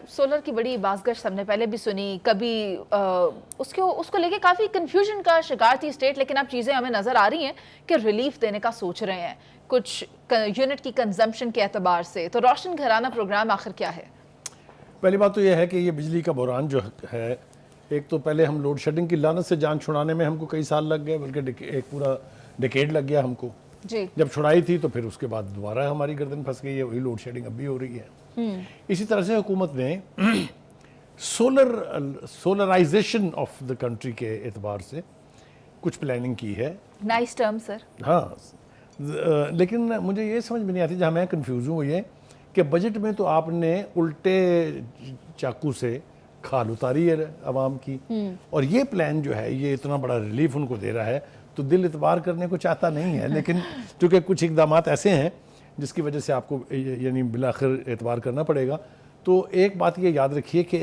Solar की बड़ी बाज़गश्त हमने पहले भी सुनी, कभी उसको लेके काफ़ी कंफ्यूजन का शिकार थी स्टेट, लेकिन अब चीज़ें हमें नज़र आ रही हैं कि रिलीफ देने का सोच रहे हैं कुछ यूनिट की कंजम्पशन के एतबार से। तो रोशन घराना प्रोग्राम आखिर क्या है? पहली बात तो यह है कि ये बिजली का बहरान जो है, एक तो पहले हम लोड शेडिंग की लानत से जान छुड़ाने में हमको कई साल लग गए, बल्कि एक पूरा डिकेड लग गया हमको जी। जब छुड़ाई थी, तो फिर उसके बाद दोबारा हमारी गर्दन फंस गई है, वही लोड शेडिंग अब भी हो रही है। इसी तरह से हुकूमत ने सोलराइजेशन ऑफ द कंट्री के एतबार से कुछ प्लानिंग की है। Nice term sir. हाँ, लेकिन मुझे ये समझ में नहीं आती, जहाँ मैं कंफ्यूज हूँ वो ये कि बजट में तो आपने उल्टे चाकू से खाल उतारी है आवाम की, और ये प्लान जो है ये इतना बड़ा रिलीफ उनको दे रहा है, तो दिल इतबार करने को चाहता नहीं है। लेकिन चूँकि कुछ इकदाम ऐसे हैं जिसकी वजह से आपको यानी बिलाखिर एतबार करना पड़ेगा। तो एक बात ये याद रखिए कि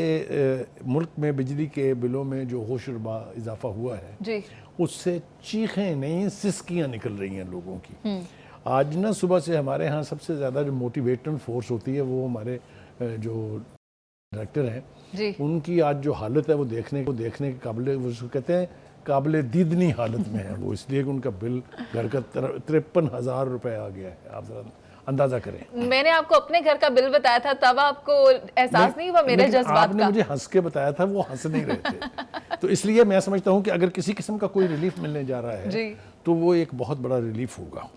मुल्क में बिजली के बिलों में जो होशरुबा इजाफा हुआ है जी, उससे चीखें नहीं सिसकियाँ निकल रही हैं लोगों की। आज ना सुबह से हमारे यहाँ सबसे ज़्यादा जो मोटिवेटिंग फोर्स होती है वो हमारे जो डायरेक्टर हैं जी, उनकी आज जो हालत है वो देखने के काबिल, वो कहते हैं काबिल दीदनी हालत में है वो, इसलिए कि उनका बिल घर का 53,000 रुपये आ गया है। आप जरा अंदाजा करें। मैंने आपको अपने घर का बिल बताया था, तब आपको एहसास नहीं हुआ मेरे जज्बात आपने का? मुझे हंस के बताया था, वो हंस नहीं रहे थे। तो इसलिए मैं समझता हूँ कि अगर किसी किस्म का कोई रिलीफ मिलने जा रहा है जी, तो वो एक बहुत बड़ा रिलीफ होगा।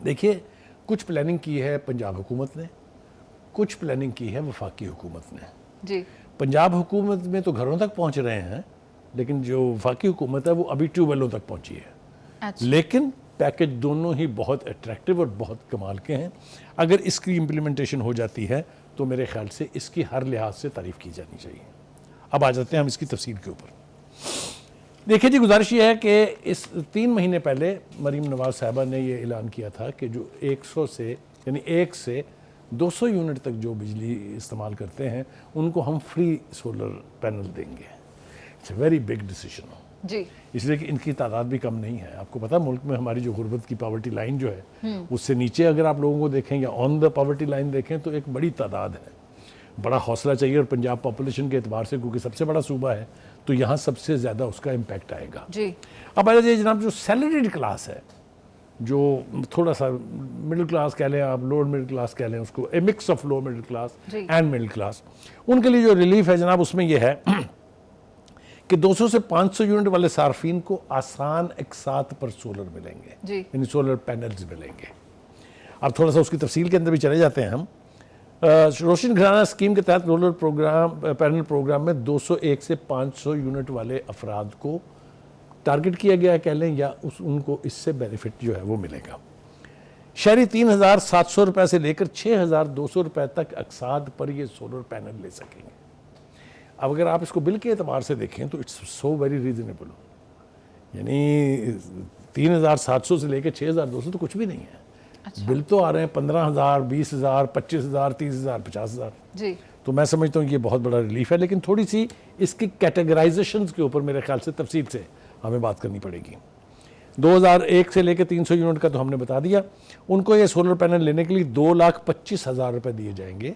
देखिए, कुछ प्लानिंग की है पंजाब हुकूमत ने, कुछ प्लानिंग की है वफाकी हुकूमत ने जी। पंजाब हुकूमत में तो घरों तक पहुँच रहे हैं, लेकिन जो वफाकी हुकूमत है वो अभी ट्यूबवेलों तक पहुँची है। अच्छा। लेकिन पैकेज दोनों ही बहुत अट्रैक्टिव और बहुत कमाल के हैं। अगर इसकी इम्प्लीमेंटेशन हो जाती है तो मेरे ख्याल से इसकी हर लिहाज से तारीफ़ की जानी चाहिए। अब आ जाते हैं हम इसकी तफसील के ऊपर। देखिए जी, गुजारिश ये है कि इस 3 महीने पहले मरीम नवाज साहबा ने ये ऐलान किया था कि जो 100 से यानी 1 से 200 यूनिट तक जो बिजली इस्तेमाल करते हैं उनको हम फ्री सोलर पैनल देंगे। It's a very big decision जी, इसलिए कि इनकी तादाद भी कम नहीं है। आपको पता है मुल्क में हमारी जो गुर्बत की पावर्टी लाइन जो है उससे नीचे अगर आप लोगों को देखें या ऑन द पावर्टी लाइन देखें तो एक बड़ी तादाद है। बड़ा हौसला चाहिए, और पंजाब पॉपुलेशन के एतबार से क्योंकि सबसे बड़ा सूबा है तो यहाँ सबसे ज़्यादा उसका इम्पैक्ट आएगा जी। अब आ जाइए जनाब, जो सैलरीड क्लास है, जो थोड़ा सा मिडिल क्लास कह लें आप, लोअर मिडिल क्लास कह लें उसको, a mix of lower middle class and middle class, उनके लिए जो रिलीफ है जनाब उसमें यह है कि 200 से 500 यूनिट वाले सार्फिन को आसान अकसात पर सोलर मिलेंगे, यानी सोलर पैनल्स मिलेंगे। अब थोड़ा सा उसकी तफसील के अंदर भी चले जाते हैं हम। रोशन घराना स्कीम के तहत सोलर पैनल प्रोग्राम में 201 से 500 यूनिट वाले अफराद को टारगेट किया गया है कह लें, या उनको इससे बेनिफिट जो है वो मिलेगा। शहरी 3,700 रुपये से लेकर 6,200 रुपये तक अकसाद पर ये सोलर पैनल ले सकेंगे। अब अगर आप इसको बिल के एतबार से देखें तो इट्स सो वेरी रीजनेबल, यानी 3,700 से लेकर 6,200 तो कुछ भी नहीं है। अच्छा। बिल तो आ रहे हैं 15,000, 20,000, 25,000, 30,000, 50,000 जी। तो मैं समझता हूँ कि ये बहुत बड़ा रिलीफ है, लेकिन थोड़ी सी इसकी कैटेगराइजेशंस के ऊपर मेरे ख्याल से तफसील से हमें बात करनी पड़ेगी। 2001 से लेकर 300 यूनिट का तो हमने बता दिया। उनको ये सोलर पैनल लेने के लिए 2,25,000 रुपये दिए जाएंगे,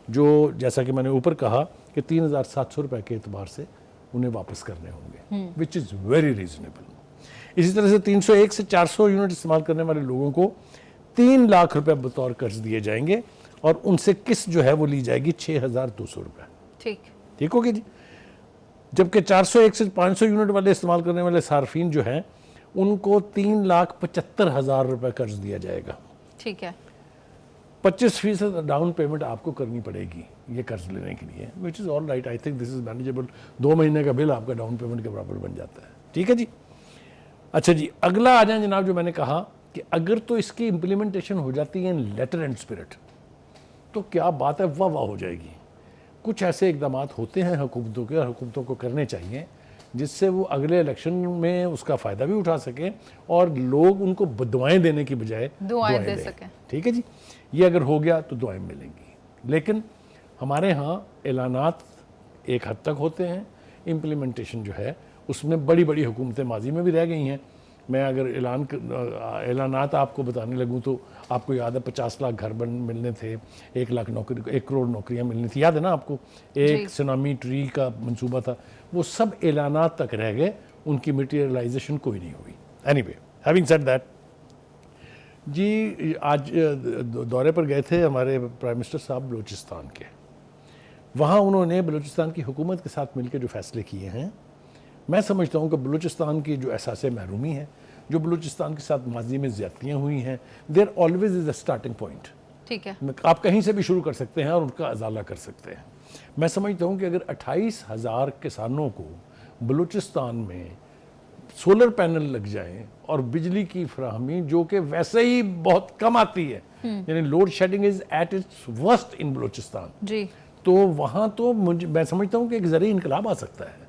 जो जैसा कि मैंने ऊपर कहा कि 3,700 रुपये के एतबार से उन्हें वापस करने होंगे, विच इज़ वेरी रीजनेबल। इसी तरह से 301 से 400 यूनिट इस्तेमाल करने वाले लोगों को 3 लाख रुपए बतौर कर्ज दिए जाएंगे, और उनसे किस्त जो है वो ली जाएगी 6,200 रुपये। ठीक होगी जी। जबकि 401 से 500 यूनिट वाले इस्तेमाल करने वाले सार्फिन जो हैं उनको 3,75,000 रुपये कर्ज दिया जाएगा। ठीक है। 25% डाउन पेमेंट आपको करनी पड़ेगी ये कर्ज लेने के लिए, which is all right. I think this is manageable. 2 महीने का बिल आपका डाउन पेमेंट के बराबर बन जाता है। ठीक है जी। अच्छा जी, अगला आ जाए जनाब, जो मैंने कहा कि अगर तो इसकी इम्प्लीमेंटेशन हो जाती है इन लेटर एंड स्पिरिट तो क्या बात है, वाह वाह हो जाएगी। कुछ ऐसे इकदाम होते हैं हुकूमतों के, और हुकूमतों को करने चाहिए जिससे वो अगले इलेक्शन में उसका फ़ायदा भी उठा सकें और लोग उनको दुआएं देने की बजाय दुआएं दे सकें। ठीक है जी, ये अगर हो गया तो दुआएं मिलेंगी। लेकिन हमारे यहाँ ऐलानात एक हद तक होते हैं, इम्प्लीमेंटेशन जो है उसमें बड़ी बड़ी हुकूमतें माजी में भी रह गई हैं, मैं अगर ऐलानात आपको बताने लगूं तो आपको याद है 50 लाख घर मिलने थे, 1 लाख नौकरी, 1 करोड़ नौकरियां मिलनी थी, याद है ना आपको? एक सुनामी ट्री का मंसूबा था, वो सब ऐलानात तक रह गए, उनकी मटीरियलाइजेशन कोई नहीं हुई। एनीवे, हैविंग सेड दैट, जी आज दौरे पर गए थे हमारे प्राइम मिनिस्टर साहब बलूचिस्तान के। वहाँ उन्होंने बलूचिस्तान की हुकूमत के साथ मिलकर जो फैसले किए हैं, मैं समझता हूँ कि बलूचिस्तान की जो एहसास महरूमी है, जो बलूचिस्तान के साथ माजी में ज़्यादतियाँ हुई हैं, there always is a starting point. ठीक है, आप कहीं से भी शुरू कर सकते हैं और उनका अजाला कर सकते हैं। मैं समझता हूँ कि अगर 28,000 किसानों को बलूचिस्तान में सोलर पैनल लग जाएं और बिजली की फराहमी जो कि वैसे ही बहुत कम आती है, यानी load shedding is at its worst in Balochistan जी, तो वहाँ तो मैं समझता हूँ कि एक ज़रिए इनकलाब आ सकता है।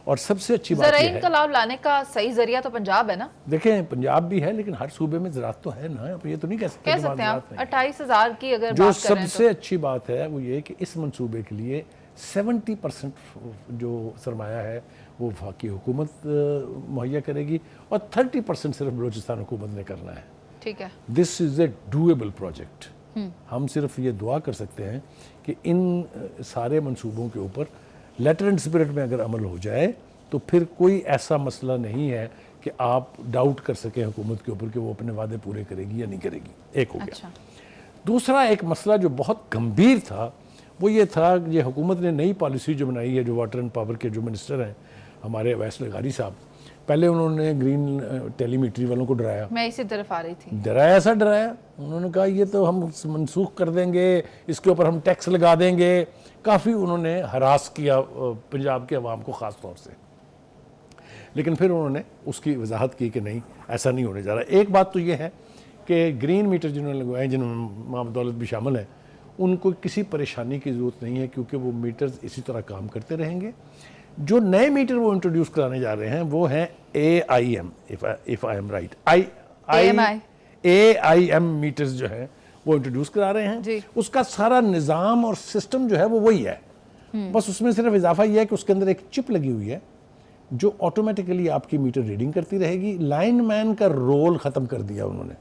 और सबसे अच्छी बात है इनकलाब लाने का सही जरिया तो पंजाब है ना। देखें पंजाब भी है, लेकिन हर सूबे में ज़राअत तो है ना, ये तो नहीं कह सकते हैं आप 28,000 की अगर जो सबसे अच्छी बात है वो ये कि इस मंसूबे के लिए 70% जो सरमाया है वो वफाकी हुकूमत मुहैया करेगी और 30% सिर्फ बलूचिस्तान हुकूमत ने करना है। ठीक है, this is a doable project. हम सिर्फ ये दुआ कर सकते हैं कि इन सारे मंसूबों के ऊपर लेटर एंड स्पिरिट में अगर अमल हो जाए तो फिर कोई ऐसा मसला नहीं है कि आप डाउट कर सकें हुकूमत के ऊपर कि वो अपने वादे पूरे करेगी या नहीं करेगी। एक हो गया। अच्छा। दूसरा एक मसला जो बहुत गंभीर था वो ये था कि ये हुकूमत ने नई पॉलिसी जो बनाई है, जो वाटर एंड पावर के जो मिनिस्टर हैं हमारे अवैस लगारी साहब, पहले उन्होंने ग्रीन टेलीमीटरी वालों को डराया, मैं इसी तरफ आ रही थी, डराया, ऐसा डराया, उन्होंने कहा ये तो हम मनसूख कर देंगे, इसके ऊपर हम टैक्स लगा देंगे, काफ़ी उन्होंने हरास किया पंजाब के अवाम को ख़ास तौर से। लेकिन फिर उन्होंने उसकी वजाहत की कि नहीं, ऐसा नहीं होने जा रहा। एक बात तो ये है कि ग्रीन मीटर जिन्होंने लगवाए, जिनमें माम दौलत भी शामिल है, उनको किसी परेशानी की ज़रूरत नहीं है क्योंकि वो मीटर्स इसी तरह काम करते रहेंगे। जो नए मीटर वो इंट्रोड्यूस कराने जा रहे हैं वो हैं AIM, if I am right, AIM meters जो है वो इंट्रोड्यूस करा रहे हैं। उसका सारा निज़ाम और सिस्टम जो है वो वही है, बस उसमें सिर्फ इजाफा यह है कि उसके अंदर एक चिप लगी हुई है जो ऑटोमेटिकली आपकी मीटर रीडिंग करती रहेगी। लाइनमैन का रोल ख़त्म कर दिया उन्होंने,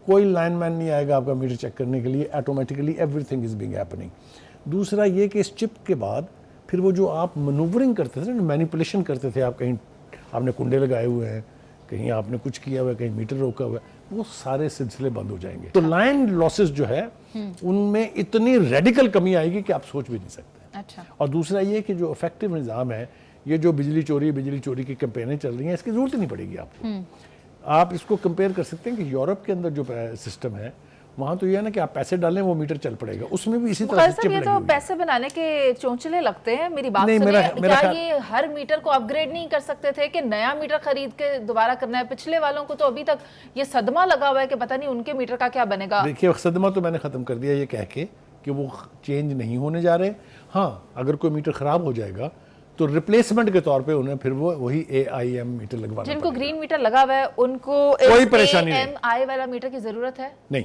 कोई लाइनमैन नहीं आएगा आपका मीटर चेक करने के लिए, automatically everything is being happening. दूसरा ये कि इस चिप के बाद फिर वो जो आप मनूवरिंग करते थे ना, मैनिपुलेशन करते थे, आप कहीं आपने कुंडे लगाए हुए हैं, कहीं आपने कुछ किया हुआ है, कहीं मीटर रोका हुआ है, वो सारे सिलसिले बंद हो जाएंगे। तो लाइन लॉसेस जो है उनमें इतनी रेडिकल कमी आएगी कि आप सोच भी नहीं सकते। अच्छा। और दूसरा ये कि जो इफेक्टिव निज़ाम है, ये जो बिजली चोरी की कैंपेनें चल रही हैं, इसकी ज़रूरत ही नहीं पड़ेगी आपको। आप इसको कंपेयर कर सकते हैं कि यूरोप के अंदर जो सिस्टम है वहाँ तो ये है ना कि आप पैसे डालें वो मीटर चल पड़ेगा, उसमें भी इसी तरह से चिप लगी हुई है। तो पैसे बनाने के चौंचले लगते हैं। मेरी बात सुनिए, क्या ये हर मीटर को अपग्रेड नहीं कर सकते थे कि नया मीटर खरीद के दोबारा करना है? पिछले वालों को तो अभी तक ये सदमा लगा हुआ है कि पता नहीं उनके मीटर का क्या बनेगा। देखिए सदमा तो मैंने ख़त्म कर दिया ये कह के कि वो चेंज नहीं होने जा रहे। हाँ, अगर कोई मीटर ख़राब हो जाएगा तो रिप्लेसमेंट के तौर पे उन्हें फिर वो वही AIM मीटर लगवाना। जिनको ग्रीन मीटर लगा हुआ है उनको कोई परेशानी नहीं, AMI वाला मीटर की जरूरत है नहीं,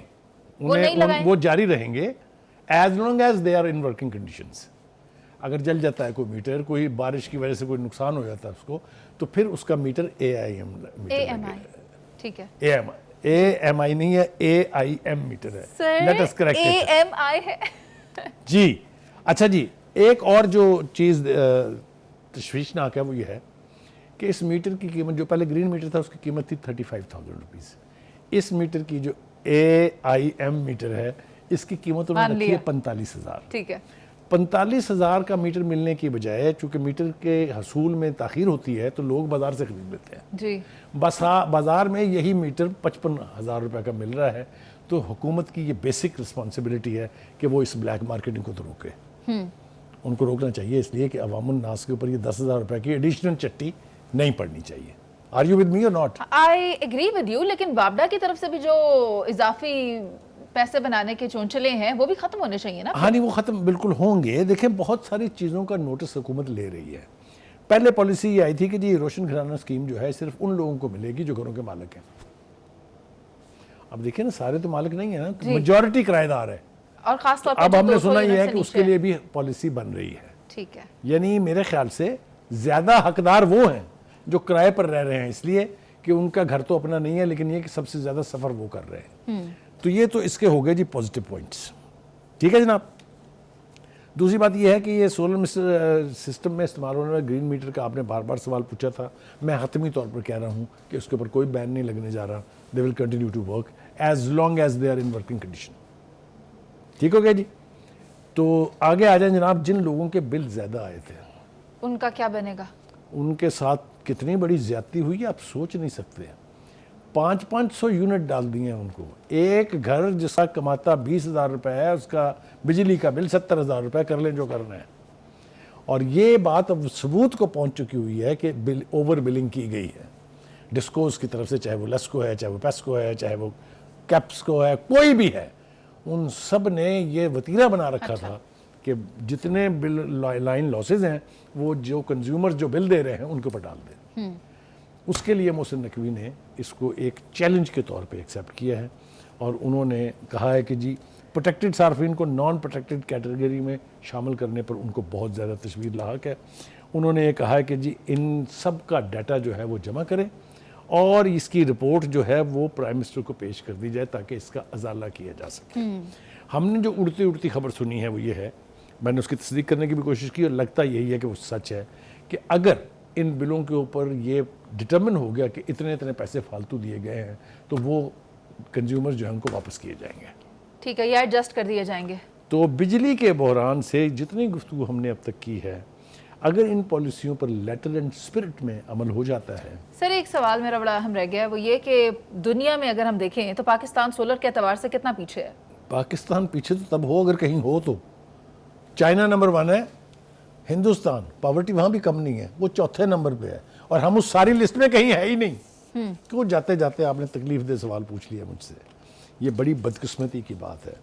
वो जारी रहेंगे as long as they are in working conditions. अगर जल जाता है कोई मीटर, कोई बारिश की वजह से कोई नुकसान हो जाता है उसको, तो फिर उसका मीटर AIM मीटर, ठीक है, AMI नहीं है, AIM मीटर है। Let us correct it, AMI है जी। अच्छा जी, एक और जो चीज़ तशवीशनाक है वो ये है कि इस मीटर की कीमत, जो पहले ग्रीन मीटर था उसकी कीमत थी 35,000 रुपीज़। इस मीटर की जो AIM मीटर है इसकी कीमत उन्होंने रखी है 45,000। ठीक है, 45,000 का मीटर मिलने की बजाय, चूंकि मीटर के हसूल में ताख़ीर होती है तो लोग बाज़ार से खरीद लेते हैं जी। बाज़ार में यही मीटर 55,000 रुपये का मिल रहा है। तो हुकूमत की ये बेसिक रिस्पॉन्सिबिलिटी है कि वो इस ब्लैक मार्केटिंग को तो रोके। उनको रोकना चाहिए, इसलिए कि अवामुन नास के ऊपर ये 10,000 रुपये की एडिशनल चट्टी नहीं पड़नी चाहिए। आर यू विद मी और not? I agree with you, लेकिन वापडा की तरफ से भी जो इजाफी पैसे बनाने के चोंचले हैं वो भी खत्म होने चाहिए ना। हाँ नहीं, वो खत्म बिल्कुल होंगे। देखें, बहुत सारी चीज़ों का नोटिस हुकूमत ले रही है। पहले पॉलिसी ये आई थी कि जी रोशन घराना स्कीम जो है सिर्फ उन लोगों को मिलेगी जो घरों के मालिक हैं। अब देखिए ना, सारे तो मालिक नहीं है ना, मेजॉरिटी किराएदार है। और खास तौर पर अब हमने सुना यह है कि उसके लिए भी पॉलिसी बन रही है। ठीक है, यानी मेरे ख्याल से ज्यादा हकदार वो हैं जो किराए पर रह रहे हैं, इसलिए कि उनका घर तो अपना नहीं है, लेकिन ये कि सबसे ज़्यादा सफ़र वो कर रहे हैं। तो ये तो इसके हो गए जी पॉजिटिव पॉइंट्स। ठीक है जनाब। दूसरी बात यह है कि ये सोलर सिस्टम में इस्तेमाल होने वाला ग्रीन मीटर का आपने बार बार सवाल पूछा था। मैं हतमी तौर पर कह रहा हूँ कि उसके ऊपर कोई बैन नहीं लगने जा रहा। They will continue to work as long as they are in working condition. ठीक हो गया जी। तो आगे आ जाए जनाब, जिन लोगों के बिल ज़्यादा आए थे उनका क्या बनेगा? उनके साथ कितनी बड़ी ज्यादती हुई है आप सोच नहीं सकते। 500 यूनिट डाल दिए हैं उनको। एक घर जिसका कमाता 20,000 रुपये है, उसका बिजली का बिल 70,000 रुपये, कर लें जो करना है। और ये बात अब सबूत को पहुंच चुकी हुई है कि बिल ओवर बिलिंग की गई है डिस्कोस की तरफ से, चाहे वो लस्को है, चाहे वो पेस्को है, चाहे वो कैप्सको है, कोई भी है। उन सब ने ये वतीरा बना रखा था कि जितने बिल लाइन लॉसेज हैं वो जो कंज्यूमर्स जो बिल दे रहे हैं उनके ऊपर डाल दें। उसके लिए मोहसिन नकवी ने इसको एक चैलेंज के तौर पे एक्सेप्ट किया है और उन्होंने कहा है कि जी प्रोटेक्टेड सार्फिन को नॉन प्रोटेक्टेड कैटेगरी में शामिल करने पर उनको बहुत ज़्यादा तशवीर लाहक है। उन्होंने ये कहा है कि जी इन सब का डाटा जो है वो जमा करें और इसकी रिपोर्ट जो है वो प्राइम मिनिस्टर को पेश कर दी जाए ताकि इसका अजाला किया जा सके। हमने जो उड़ती उड़ती खबर सुनी है वो ये है, मैंने उसकी तस्दीक करने की भी कोशिश की और लगता यही है कि वो सच है कि अगर इन बिलों के ऊपर ये डिटर्मिन हो गया कि इतने इतने पैसे फालतू दिए गए हैं तो वो कंज्यूमर्स जो है उनको वापस किए जाएंगे। ठीक है, ये एडजस्ट कर दिए जाएंगे। तो बिजली के बहरान से जितनी गुफ्तगू हमने अब तक की है, अगर इन पॉलिसियों पर लेटर एंड स्पिरिट में अमल हो जाता है। सर एक सवाल मेरा बड़ा अहम रह गया है, वो ये कि दुनिया में अगर हम देखें तो पाकिस्तान सोलर के एतबार से कितना पीछे है? पाकिस्तान पीछे तो तब हो अगर कहीं हो तो। चाइना नंबर 1 है, हिंदुस्तान पॉवर्टी वहाँ भी कम नहीं है, वो चौथे नंबर पे है और हम उस सारी लिस्ट में कहीं है ही नहीं। क्यों जाते जाते आपने तकलीफ दे सवाल पूछ लिया मुझसे, ये बड़ी बदकिस्मती की बात है।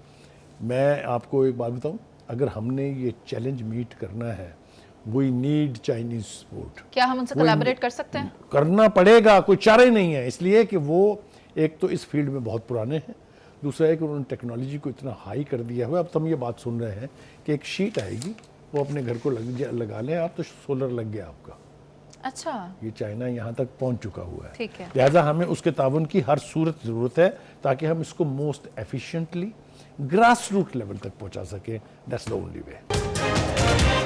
मैं आपको एक बात बताऊं, अगर हमने ये चैलेंज मीट करना है, वी नीड चाइनीज सपोर्ट। क्या हम उनसे कोलैबोरेट कर सकते हैं? करना पड़ेगा, कोई चारा ही नहीं है। इसलिए कि वो एक तो इस फील्ड में बहुत पुराने हैं, दूसरा है कि उन्होंने टेक्नोलॉजी को इतना हाई कर दिया हुआ। अब तो हम ये बात सुन रहे हैं कि एक शीट आएगी, वो अपने घर को लगा लें आप तो सोलर लग गया आपका। अच्छा, ये चाइना यहाँ तक पहुँच चुका हुआ है। ठीक है। लिहाजा हमें उसके ताउन की हर सूरत ज़रूरत है ताकि हम इसको most efficiently grass root level तक पहुँचा सकें। That's the only way.